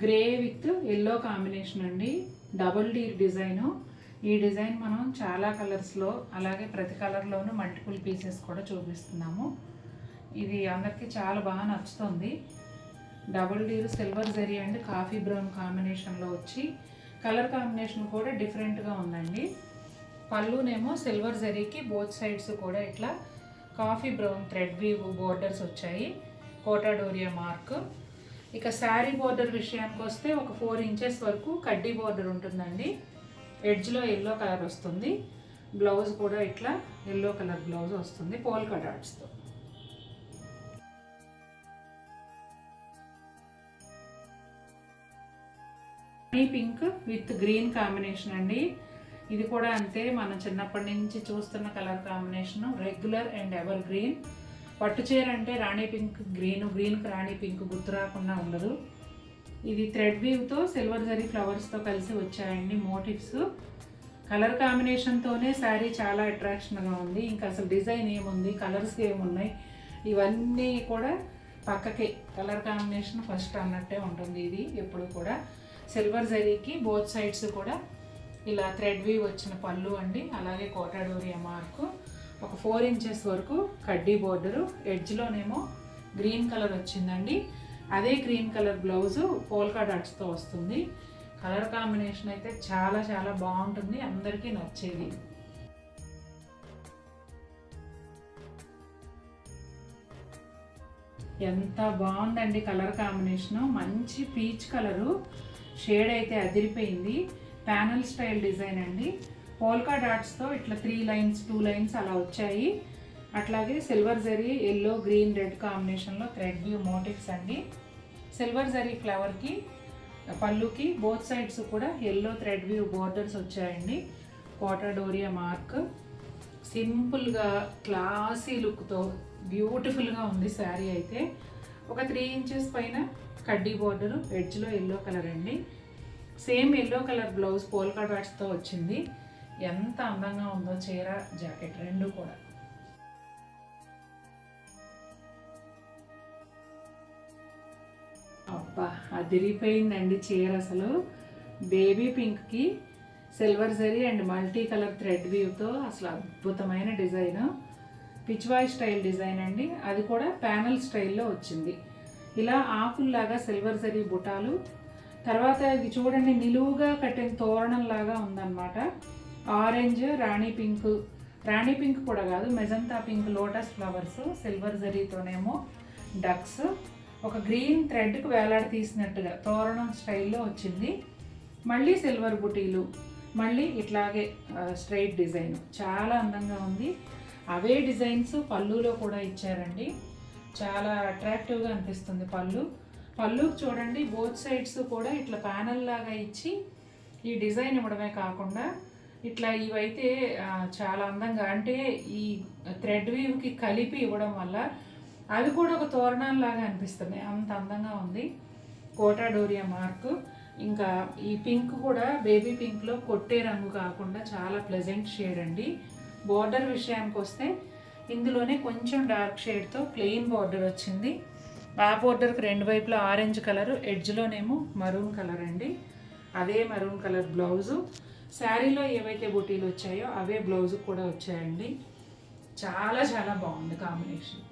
Grey with yellow combination అండి. Double D design. ఈ design మనం చాలా కలర్స్లో అలాగే ప్రతి కలర్లోనూ మల్టిపుల్ పీసెస్ కూడా చూపిస్తున్నాము. ఇది అందరికీ చాలా బాగా నచ్చుతుంది. Double D silver zari and coffee brown కాంబినేషన్లో వచ్చి కలర్ కాంబినేషన్ కూడా డిఫరెంట్గా ఉందండి. పళ్ళునేమో సిల్వర్ జరీకి బోత్ సైడ్స్ కూడా ఇట్లా coffee brown thread weave borders వచ్చాయి. కోటా డోరియా మార్క్. ఇక శారీ బోర్డర్ విషయానికి వస్తే ఒక 4 ఇంచెస్ వరకు కడ్డీ బోర్డర్ ఉంటుందండి. ఎడ్జ్లో ఎల్లో కలర్ వస్తుంది. బ్లౌజ్ కూడా ఇట్లా ఎల్లో కలర్ బ్లౌజ్ వస్తుంది పోల్కా డాట్స్తో. పింక్ విత్ గ్రీన్ కాంబినేషన్ అండి. ఇది కూడా అంతే, మన చిన్నప్పటి నుంచి చూస్తున్న colour combination. Regular and evergreen. పట్టు చీర అంటే రాణి పింక్ గ్రీన్కి రాణి పింక్ గుర్తు రాకుండా ఉండదు. ఇది థ్రెడ్ వీవ్తో సిల్వర్ జరీ ఫ్లవర్స్తో కలిసి వచ్చాయండి మోటివ్స్. కలర్ కాంబినేషన్తోనే శారీ చాలా అట్రాక్షన్గా ఉంది. ఇంకా అసలు డిజైన్ ఏముంది, కలర్స్ ఏమున్నాయి, ఇవన్నీ కూడా పక్కకే. కలర్ కాంబినేషన్ ఫస్ట్ అన్నట్టే ఉంటుంది. ఇది ఎప్పుడు కూడా సిల్వర్ జరీకి బోత్ సైడ్స్ కూడా ఇలా థ్రెడ్ వీవ్ వచ్చిన పళ్ళు అండి. అలాగే కోటా డోరియా మార్కు. ఒక 4 ఇంచెస్ వరకు కడ్డీ బోర్డరు. ఎడ్జ్లోనేమో గ్రీన్ కలర్ వచ్చిందండి. అదే గ్రీన్ కలర్ బ్లౌజు పోల్కా డాట్స్తో వస్తుంది. కలర్ కాంబినేషన్ అయితే చాలా చాలా బాగుంటుంది, అందరికీ నచ్చేది. ఎంత బాగుందండి కలర్ కాంబినేషను. మంచి పీచ్ కలరు. షేడ్ అయితే అదిరిపోయింది. ప్యానల్ స్టైల్ డిజైన్ అండి. పోల్కా డాట్స్తో ఇట్లా 3 లైన్స్ 2 లైన్స్ అలా వచ్చాయి. అట్లాగే silver zari yellow green red కాంబినేషన్లో థ్రెడ్ వ్యూ మోటివ్స్ అండి. సిల్వర్ జరీ ఫ్లవర్కి పళ్ళుకి బోత్ సైడ్స్ కూడా ఎల్లో థ్రెడ్ వ్యూ బోర్డర్స్ వచ్చాయండి. కోటా డోరియా మార్క్. సింపుల్గా క్లాసీ లుక్తో బ్యూటిఫుల్గా ఉంది శారీ అయితే. ఒక 3 ఇంచెస్ పైన కడ్డీ బోర్డరు. ఎడ్జ్లో ఎల్లో కలర్ అండి. Same yellow colour blouse polka డాట్స్తో వచ్చింది. ఎంత అందంగా ఉందో చీర జాకెట్ రెండు కూడా. అబ్బా అదిరిపోయిందండి చీర అసలు. బేబీ పింక్కి silver zari and multi colour thread వీవ్తో అసలు అద్భుతమైన డిజైన్. పిచ్వాయ్ స్టైల్ డిజైన్ అండి. అది కూడా ప్యానల్ స్టైల్లో వచ్చింది. ఇలా ఆకుల్లాగా సిల్వర్ జరీ బుటాలు. తర్వాత ఇది చూడండి నిలువుగా కట్టిన తోరణం లాగా ఉందన్నమాట. ఆరెంజ్ రాణి పింక్ కూడా కాదు, magenta pink lotus flowers. Silver జరీతోనేమో డక్స్. ఒక గ్రీన్ థ్రెడ్కి వేలాడ తీసినట్టుగా తోరణం స్టైల్లో వచ్చింది. మళ్ళీ సిల్వర్ బుటీలు, మళ్ళీ ఇట్లాగే స్ట్రైట్ డిజైన్. చాలా అందంగా ఉంది. అవే డిజైన్స్ పళ్ళులో కూడా ఇచ్చారండి. చాలా అట్రాక్టివ్గా అనిపిస్తుంది పళ్ళుకి చూడండి బోత్ సైడ్స్ కూడా ఇట్లా ప్యానల్ లాగా ఇచ్చి ఈ డిజైన్ ఇవ్వడమే కాకుండా ఇట్లా ఇవైతే చాలా అందంగా, అంటే ఈ థ్రెడ్ వీవ్కి కలిపి ఇవ్వడం వల్ల అవి కూడా ఒక తోరణాల్లాగా అనిపిస్తున్నాయి. అంత అందంగా ఉంది. కోటా డోరియా మార్క్. ఇంకా ఈ పింక్ కూడా బేబీ పింక్లో కొట్టే రంగు కాకుండా చాలా ప్లెజెంట్ షేడ్ అండి. బోర్డర్ విషయానికి వస్తే ఇందులోనే కొంచెం డార్క్ షేడ్తో ప్లెయిన్ బోర్డర్ వచ్చింది. ఆ బోర్డర్కి 2 వైపులా ఆరెంజ్ కలరు, ఎడ్జ్లోనేమో మరూన్ కలర్ అండి. అదే మరూన్ కలర్ బ్లౌజు. శారీలో ఏవైతే బుటీలు వచ్చాయో అవే బ్లౌజు కూడా వచ్చాయండి. చాలా చాలా బాగుంది కాంబినేషన్.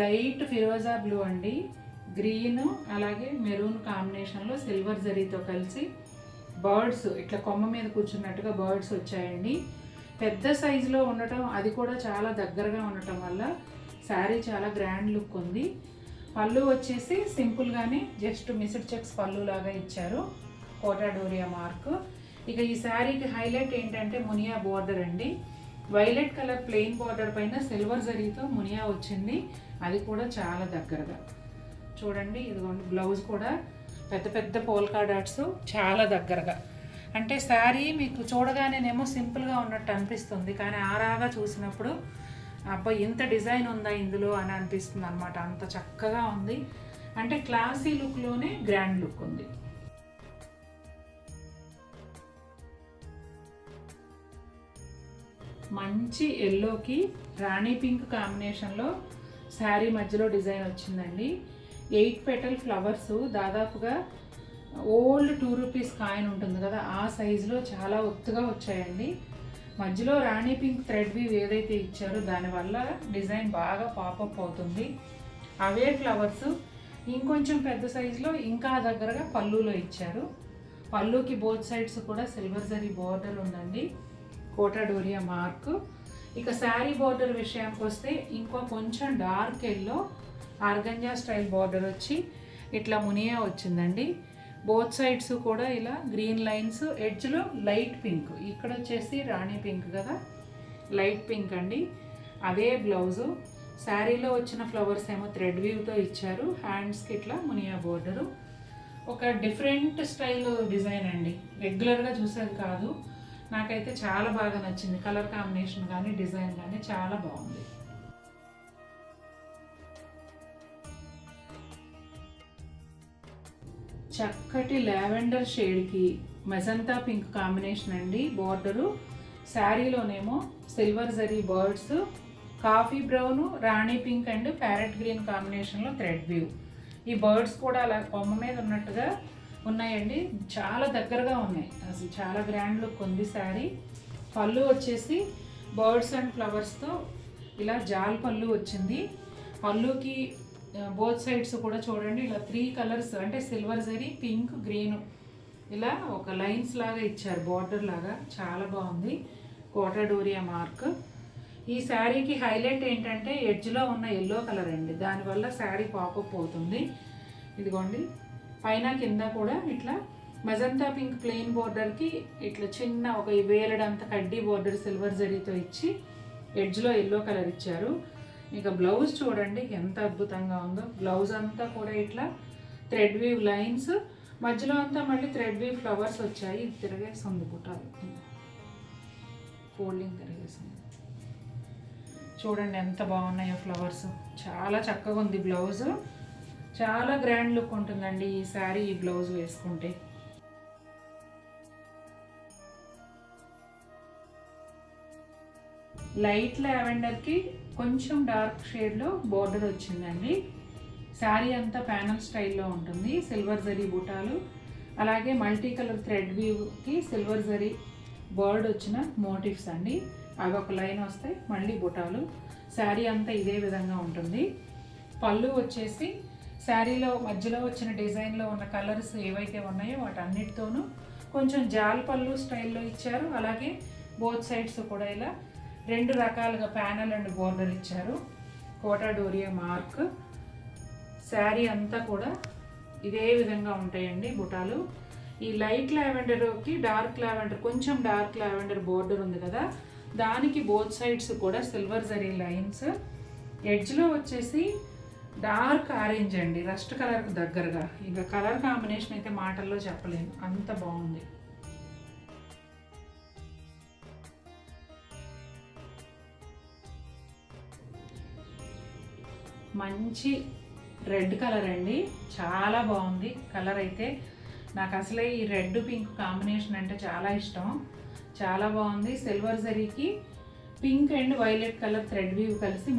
లైట్ ఫిరోజా బ్లూ అండి. గ్రీన్ అలాగే మెరూన్ కాంబినేషన్లో సిల్వర్ జరీతో కలిసి బర్డ్స్ ఇట్లా కొమ్మ మీద కూర్చున్నట్టుగా బర్డ్స్ వచ్చాయండి. పెద్ద సైజులో ఉండటం, అది కూడా చాలా దగ్గరగా ఉండటం వల్ల శారీ చాలా గ్రాండ్ లుక్ ఉంది. పళ్ళు వచ్చేసి సింపుల్గానే జస్ట్ మిస్డ్ చెక్స్ పళ్ళు లాగా ఇచ్చారు. కోటా డోరియా మార్క్. ఇక ఈ శారీకి హైలైట్ ఏంటంటే మునియా బోర్డర్ అండి. వైలెట్ కలర్ ప్లెయిన్ బోర్డర్ పైన సిల్వర్ జరీతో మునియా వచ్చింది. అది కూడా చాలా దగ్గరగా చూడండి. ఇదిగోండి బ్లౌజ్ కూడా పెద్ద పెద్ద పోల్కా డాట్స్ చాలా దగ్గరగా. అంటే శారీ మీకు చూడగానేనేమో సింపుల్గా ఉన్నట్టు అనిపిస్తుంది, కానీ ఆరాగా చూసినప్పుడు అబ్బా ఇంత డిజైన్ ఉందా ఇందులో అని అనిపిస్తుంది అనమాట. అంత చక్కగా ఉంది. అంటే క్లాసీ లుక్లోనే గ్రాండ్ లుక్ ఉంది. మంచి ఎల్లోకి రాణి పింక్ కాంబినేషన్లో శారీ మధ్యలో డిజైన్ వచ్చిందండి. 8 పెటల్ ఫ్లవర్స్ దాదాపుగా ఓల్డ్ 2 రూపీస్ కాయిన్ ఉంటుంది కదా, ఆ సైజులో చాలా ఒత్తుగా వచ్చాయండి. మధ్యలో రాణి పింక్ థ్రెడ్ వీవ్ ఏదైతే ఇచ్చారో దానివల్ల డిజైన్ బాగా పాపప్ అవుతుంది. అవే ఫ్లవర్స్ ఇంకొంచెం పెద్ద సైజులో ఇంకా దగ్గరగా పళ్ళులో ఇచ్చారు. పళ్ళుకి బోత్ సైడ్స్ కూడా సిల్వర్ జరీ బార్డర్ ఉందండి, కోటా డోరియా మార్క్. ఇక శారీ బార్డర్ విషయానికి వస్తే ఇంకో కొంచెం dark yellow organza style border వచ్చి ఇట్లా మునియా వచ్చిందండి. బోత్ సైడ్స్ కూడా ఇలా గ్రీన్ లైన్స్, ఎడ్జ్లో లైట్ పింక్, ఇక్కడ వచ్చేసి రాణి పింక్ కదా, లైట్ పింక్ అండి. అదే బ్లౌజు. శారీలో వచ్చిన ఫ్లవర్స్ ఏమో థ్రెడ్ వీవ్తో ఇచ్చారు, హ్యాండ్స్కి ఇట్లా మునియా బోర్డరు. ఒక డిఫరెంట్ స్టైల్ డిజైన్ అండి, రెగ్యులర్గా చూసేది కాదు. నాకైతే చాలా బాగా నచ్చింది. కలర్ కాంబినేషన్ కానీ డిజైన్ కానీ చాలా బాగుంది. చక్కటి లావెండర్ షేడ్కి మెజంతా పింక్ కాంబినేషన్ అండి బార్డరు. శారీలోనేమో silver zari birds, coffee brown, రాణి పింక్ అండ్ ప్యారెట్ గ్రీన్ కాంబినేషన్లో థ్రెడ్ వ్యూ. ఈ బర్డ్స్ కూడా అలా కొమ్మ మీద ఉన్నట్టుగా ఉన్నాయండి, చాలా దగ్గరగా ఉన్నాయి. అసలు చాలా గ్రాండ్ లుక్ ఉంది శారీ. పళ్ళు వచ్చేసి బర్డ్స్ అండ్ ఫ్లవర్స్తో ఇలా జాల్ పళ్ళు వచ్చింది. పళ్ళుకి బోత్ సైడ్స్ కూడా చూడండి ఇలా 3 కలర్స్ అంటే సిల్వర్ జరీ, పింక్, గ్రీన్ ఇలా ఒక లైన్స్ లాగా ఇచ్చారు, బార్డర్ లాగా. చాలా బాగుంది. కోటా డోరియా మార్క్. ఈ శారీకి హైలైట్ ఏంటంటే ఎడ్జ్లో ఉన్న ఎల్లో కలర్ అండి, దానివల్ల శారీ పాపప్ అవుతుంది. ఇదిగోండి పైన కింద కూడా ఇట్లా మెజంతా పింక్ ప్లెయిన్ బోర్డర్కి ఇట్లా చిన్న ఒక వేలడంత కడ్డీ బోర్డర్ సిల్వర్ జరీతో ఇచ్చి ఎడ్జ్లో ఎల్లో కలర్ ఇచ్చారు. ఇక బ్లౌజ్ చూడండి ఎంత అద్భుతంగా ఉందో. బ్లౌజ్ అంతా కూడా ఇట్లా థ్రెడ్ వీవ్ లైన్స్, మధ్యలో అంతా మళ్ళీ థ్రెడ్ వీవ్ ఫ్లవర్స్ వచ్చాయి. ఇది తిరగేస్తుంది బుట్టాలు, ఫోల్డింగ్ తిరగేస్తుంది. చూడండి ఎంత బాగున్నాయో ఫ్లవర్స్, చాలా చక్కగా ఉంది బ్లౌజ్. చాలా గ్రాండ్ లుక్ ఉంటుందండి ఈ శారీ ఈ బ్లౌజ్ వేసుకుంటే. లైట్ లావెండర్కి కొంచెం డార్క్ షేడ్లో బోర్డర్ వచ్చిందండి. శారీ అంతా ప్యానల్ స్టైల్లో ఉంటుంది. సిల్వర్ జరీ బుటాలు, అలాగే మల్టీ కలర్ థ్రెడ్ వీవ్కి సిల్వర్ జరీ బర్డ్ వచ్చిన మోటివ్స్ అండి. అవి ఒక లైన్ వస్తాయి, మళ్ళీ బుటాలు. శారీ అంతా ఇదే విధంగా ఉంటుంది. పళ్ళు వచ్చేసి శారీలో మధ్యలో వచ్చిన డిజైన్లో ఉన్న కలర్స్ ఏవైతే ఉన్నాయో వాటన్నిటితోనూ కొంచెం జాల్ పళ్ళు స్టైల్లో ఇచ్చారు. అలాగే బోత్ సైడ్స్ కూడా ఇలా 2 రకాలుగా ప్యానల్ అండ్ బోర్డర్ ఇచ్చారు. కోటా డోరియా మార్క్. శారీ అంతా కూడా ఇదే విధంగా ఉంటాయండి బుటాలు. ఈ లైట్ లావెండర్కి డార్క్ లావెండర్, కొంచెం డార్క్ లావెండర్ బోర్డర్ ఉంది కదా, దానికి బోత్ సైడ్స్ కూడా సిల్వర్ జరీ లైన్స్. ఎడ్జ్లో వచ్చేసి డార్క్ ఆరెంజ్ అండి, రస్ట్ కలర్కి దగ్గరగా. ఇంకా కలర్ కాంబినేషన్ అయితే మాటల్లో చెప్పలేను, అంత బాగుంది. మంచి రెడ్ కలర్ అండి, చాలా బాగుంది కలర్ అయితే. నాకు అసలే ఈ రెడ్ పింక్ కాంబినేషన్ అంటే చాలా ఇష్టం. చాలా బాగుంది. సిల్వర్ జరీకి pink and violet colour thread weave కలిసి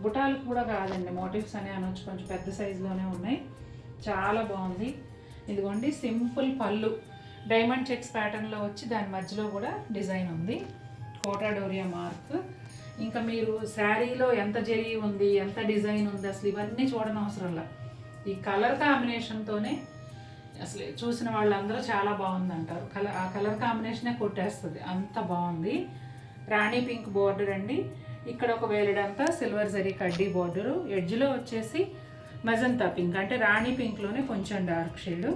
బుటాలు కూడా కాదండి, మోటివ్స్ అనే అనొచ్చు, కొంచెం పెద్ద సైజులోనే ఉన్నాయి. చాలా బాగుంది. ఇదిగోండి సింపుల్ పళ్ళు డైమండ్ చెక్స్ ప్యాటర్న్లో వచ్చి దాని మధ్యలో కూడా డిజైన్ ఉంది. కోటా డోరియా మార్క్. ఇంకా మీరు శారీలో ఎంత జరీ ఉంది, ఎంత డిజైన్ ఉంది, అసలు ఇవన్నీ చూడనవసరంలా. ఈ కలర్ కాంబినేషన్తోనే అసలు చూసిన వాళ్ళందరూ చాలా బాగుంది అంటారు. ఆ కలర్ కాంబినేషనే కొట్టేస్తుంది, అంత బాగుంది. రాణి పింక్ బోర్డర్ అండి, ఇక్కడ ఒక వేలడంతా సిల్వర్ జరీ కడ్డీ బోర్డరు. ఎడ్జ్లో వచ్చేసి మెజంతా పింక్ అంటే రాణి పింక్లోనే కొంచెం డార్క్ షేడు.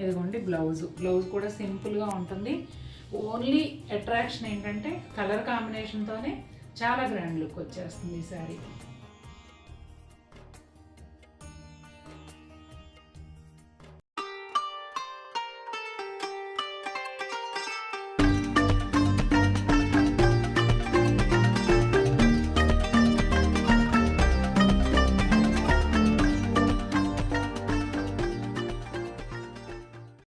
ఇదిగోండి బ్లౌజ్ కూడా సింపుల్గా ఉంటుంది. ఓన్లీ అట్రాక్షన్ ఏంటంటే కలర్ కాంబినేషన్తోనే చాలా గ్రాండ్ లుక్ వచ్చేస్తుంది ఈ శారీ.